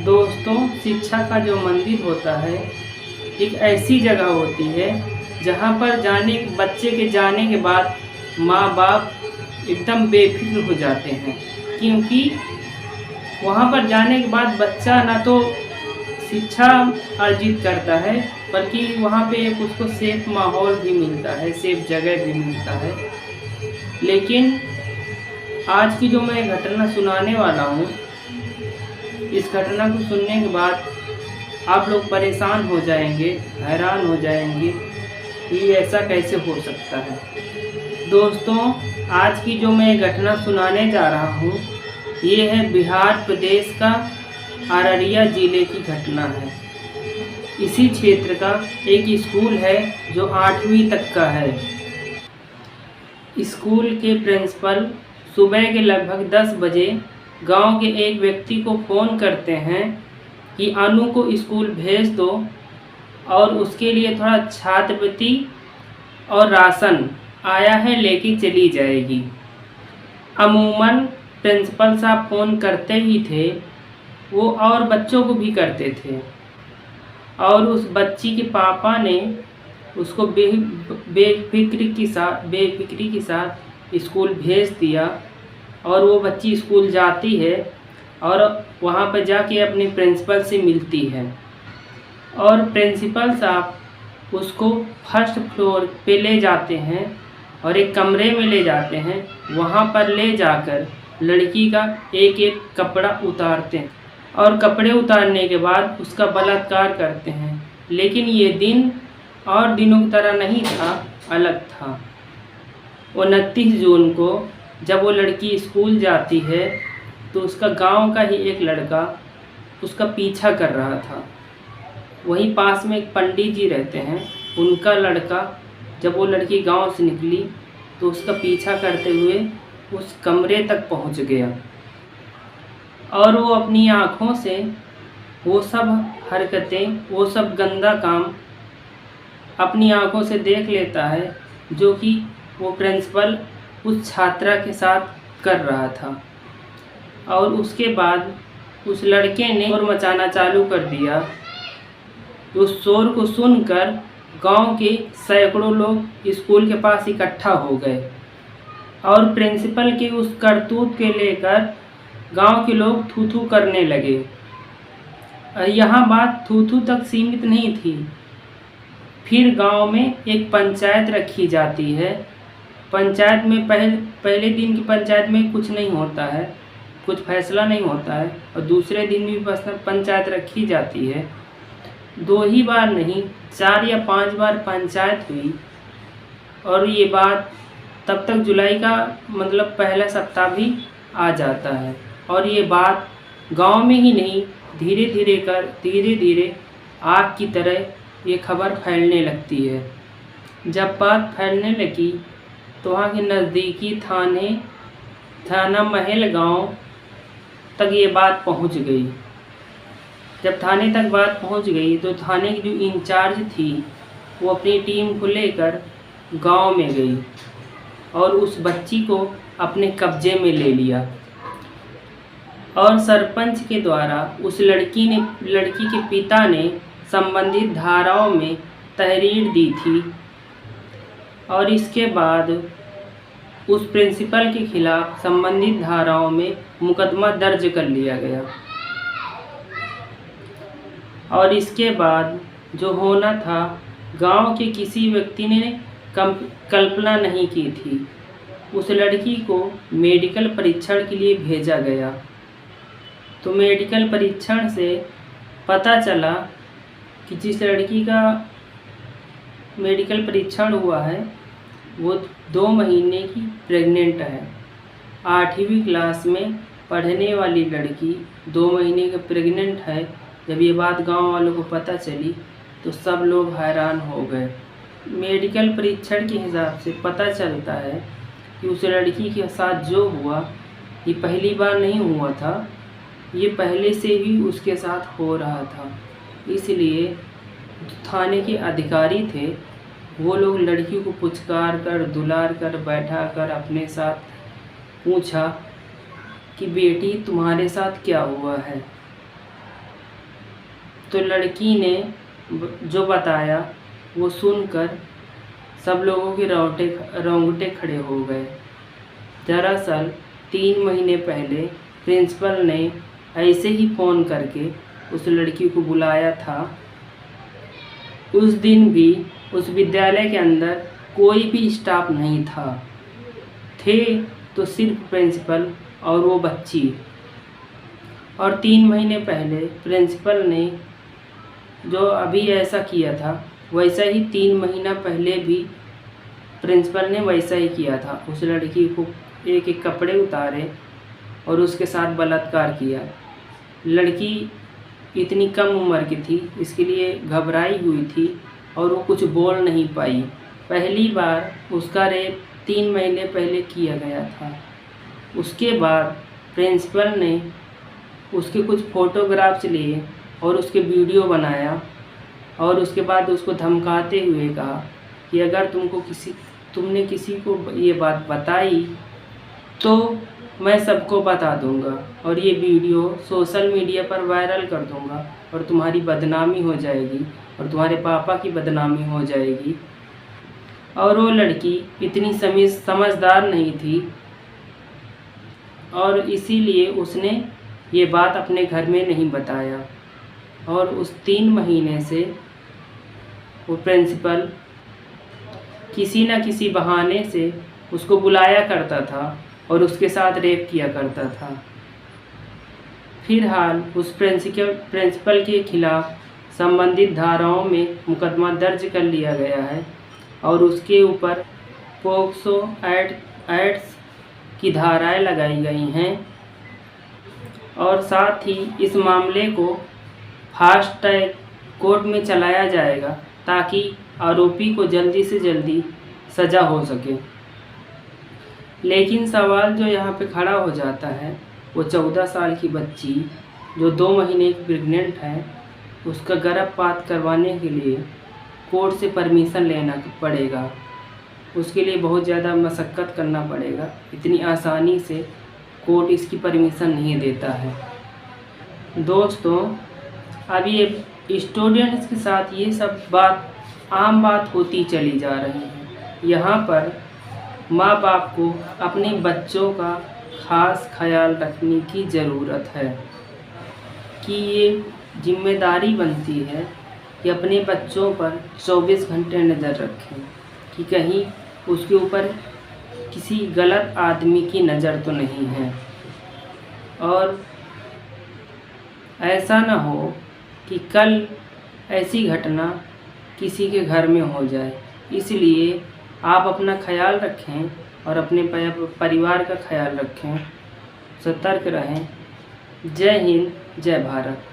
दोस्तों, शिक्षा का जो मंदिर होता है एक ऐसी जगह होती है जहाँ पर बच्चे के जाने के बाद माँ बाप एकदम बेफिक्र हो जाते हैं, क्योंकि वहाँ पर जाने के बाद बच्चा ना तो शिक्षा अर्जित करता है, बल्कि वहाँ पे एक उसको सेफ माहौल भी मिलता है, सेफ जगह भी मिलता है। लेकिन आज की जो मैं घटना सुनाने वाला हूँ, इस घटना को सुनने के बाद आप लोग परेशान हो जाएंगे, हैरान हो जाएंगे कि ऐसा कैसे हो सकता है। दोस्तों, आज की जो मैं घटना सुनाने जा रहा हूँ, ये है बिहार प्रदेश का अररिया ज़िले की घटना है। इसी क्षेत्र का एक स्कूल है जो 8वीं तक का है। स्कूल के प्रिंसिपल सुबह के लगभग 10 बजे गांव के एक व्यक्ति को फ़ोन करते हैं कि अनु को स्कूल भेज दो और उसके लिए थोड़ा छात्रवृत्ति और राशन आया है, लेके चली जाएगी। अमूमन प्रिंसिपल साहब फ़ोन करते ही थे, वो और बच्चों को भी करते थे, और उस बच्ची के पापा ने उसको बेफिक्री के साथ स्कूल भेज दिया। और वो बच्ची स्कूल जाती है और वहाँ पर जाके अपने प्रिंसिपल से मिलती है, और प्रिंसिपल साहब उसको फर्स्ट फ्लोर पे ले जाते हैं और एक कमरे में ले जाते हैं। वहाँ पर ले जाकर लड़की का एक एक कपड़ा उतारते हैं और कपड़े उतारने के बाद उसका बलात्कार करते हैं। लेकिन ये दिन और दिनों की तरह नहीं था, अलग था। 29 जून को जब वो लड़की स्कूल जाती है तो उसका गांव का ही एक लड़का उसका पीछा कर रहा था। वहीं पास में एक पंडित जी रहते हैं, उनका लड़का जब वो लड़की गांव से निकली तो उसका पीछा करते हुए उस कमरे तक पहुंच गया, और वो अपनी आँखों से वो सब हरकतें, वो सब गंदा काम अपनी आँखों से देख लेता है जो कि वो प्रिंसिपल उस छात्रा के साथ कर रहा था। और उसके बाद उस लड़के ने शोर मचाना चालू कर दिया। उस शोर को सुनकर गांव के सैकड़ों लोग स्कूल के पास इकट्ठा हो गए, और प्रिंसिपल के उस करतूत के लेकर गांव के लोग थू थू करने लगे। यहाँ बात थू थू तक सीमित नहीं थी। फिर गांव में एक पंचायत रखी जाती है। पंचायत में पहले दिन की पंचायत में कुछ नहीं होता है, कुछ फैसला नहीं होता है, और दूसरे दिन भी बस पंचायत रखी जाती है। 2 ही बार नहीं, 4 या 5 बार पंचायत हुई, और ये बात तब तक जुलाई का मतलब पहला सप्ताह भी आ जाता है, और ये बात गांव में ही नहीं, धीरे धीरे आग की तरह ये खबर फैलने लगती है। जब बात फैलने लगी तो वहाँ के नज़दीकी थाना महल गांव तक ये बात पहुँच गई। जब थाने तक बात पहुँच गई तो थाने की जो इंचार्ज थी वो अपनी टीम को लेकर गांव में गई और उस बच्ची को अपने कब्जे में ले लिया, और सरपंच के द्वारा उस लड़की के पिता ने संबंधित धाराओं में तहरीर दी थी, और इसके बाद उस प्रिंसिपल के खिलाफ संबंधित धाराओं में मुकदमा दर्ज कर लिया गया। और इसके बाद जो होना था, गांव के किसी व्यक्ति ने कल्पना नहीं की थी। उस लड़की को मेडिकल परीक्षण के लिए भेजा गया, तो मेडिकल परीक्षण से पता चला कि जिस लड़की का मेडिकल परीक्षण हुआ है वो 2 महीने की प्रेग्नेंट है। 8वीं क्लास में पढ़ने वाली लड़की 2 महीने की प्रेग्नेंट है। जब ये बात गांव वालों को पता चली तो सब लोग हैरान हो गए। मेडिकल परीक्षण के हिसाब से पता चलता है कि उस लड़की के साथ जो हुआ ये पहली बार नहीं हुआ था, ये पहले से ही उसके साथ हो रहा था। इसलिए थाने के अधिकारी थे, वो लोग लड़की को पुचकार कर, दुलार कर, बैठा कर अपने साथ पूछा कि बेटी तुम्हारे साथ क्या हुआ है। तो लड़की ने जो बताया वो सुनकर सब लोगों के रोंगटे खड़े हो गए। दरअसल 3 महीने पहले प्रिंसिपल ने ऐसे ही फ़ोन करके उस लड़की को बुलाया था। उस दिन भी उस विद्यालय के अंदर कोई भी स्टाफ नहीं था, थे तो सिर्फ प्रिंसिपल और वो बच्ची। और 3 महीने पहले प्रिंसिपल ने जो अभी ऐसा किया था, वैसा ही 3 महीना पहले भी प्रिंसिपल ने वैसा ही किया था। उस लड़की को एक एक कपड़े उतारे और उसके साथ बलात्कार किया। लड़की इतनी कम उम्र की थी, इसके लिए घबराई हुई थी और वो कुछ बोल नहीं पाई। पहली बार उसका रेप 3 महीने पहले किया गया था। उसके बाद प्रिंसिपल ने उसके कुछ फ़ोटोग्राफ्स लिए और उसके वीडियो बनाया और उसके बाद उसको धमकाते हुए कहा कि अगर तुमने किसी को ये बात बताई तो मैं सबको बता दूंगा और ये वीडियो सोशल मीडिया पर वायरल कर दूंगा और तुम्हारी बदनामी हो जाएगी और तुम्हारे पापा की बदनामी हो जाएगी। और वो लड़की इतनी समझदार नहीं थी और इसीलिए उसने ये बात अपने घर में नहीं बताया। और उस 3 महीने से वो प्रिंसिपल किसी न किसी बहाने से उसको बुलाया करता था और उसके साथ रेप किया करता था। फिलहाल उस प्रिंसिपल के खिलाफ संबंधित धाराओं में मुकदमा दर्ज कर लिया गया है और उसके ऊपर पोक्सो एक्ट्स की धाराएं लगाई गई हैं और साथ ही इस मामले को फास्ट ट्रैक कोर्ट में चलाया जाएगा ताकि आरोपी को जल्दी से जल्दी सज़ा हो सके। लेकिन सवाल जो यहाँ पे खड़ा हो जाता है, वो 14 साल की बच्ची जो 2 महीने की प्रेग्नेंट है, उसका गर्भपात करवाने के लिए कोर्ट से परमिशन लेना पड़ेगा। उसके लिए बहुत ज़्यादा मशक्क़त करना पड़ेगा। इतनी आसानी से कोर्ट इसकी परमिशन नहीं देता है। दोस्तों, अब ये स्टूडेंट्स के साथ ये सब बात आम बात होती चली जा रही है। यहाँ पर माँ बाप को अपने बच्चों का ख़ास ख्याल रखने की ज़रूरत है कि ये जिम्मेदारी बनती है कि अपने बच्चों पर 24 घंटे नज़र रखें कि कहीं उसके ऊपर किसी गलत आदमी की नज़र तो नहीं है और ऐसा ना हो कि कल ऐसी घटना किसी के घर में हो जाए। इसलिए आप अपना ख्याल रखें और अपने परिवार का ख्याल रखें, सतर्क रहें। जय हिंद, जय भारत।